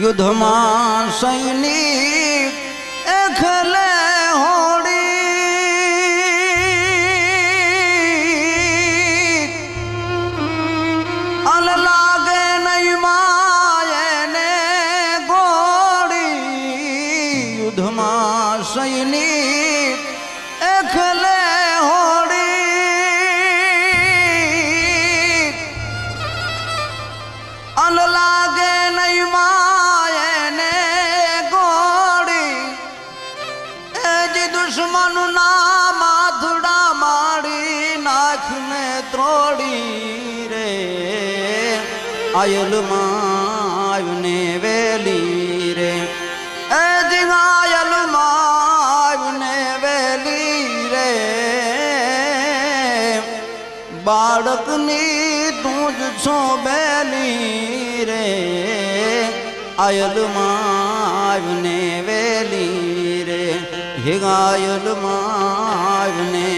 युद्ध में सैनिक एकले होड़ी अल लागे नहीं माये ने गोड़ी युद्ध में सैनिक एकले होड़ी अल लागे नहीं माये ने गोड़ी एजी दुश्मन ना माथड़ा माड़ी नाख में त्रोड़ी रे आयल मायने वेली रे एजी आयल मायने वेली रे बाळकनी तूज छो बेली रे आयल मायने वेली रे हे आयल मायने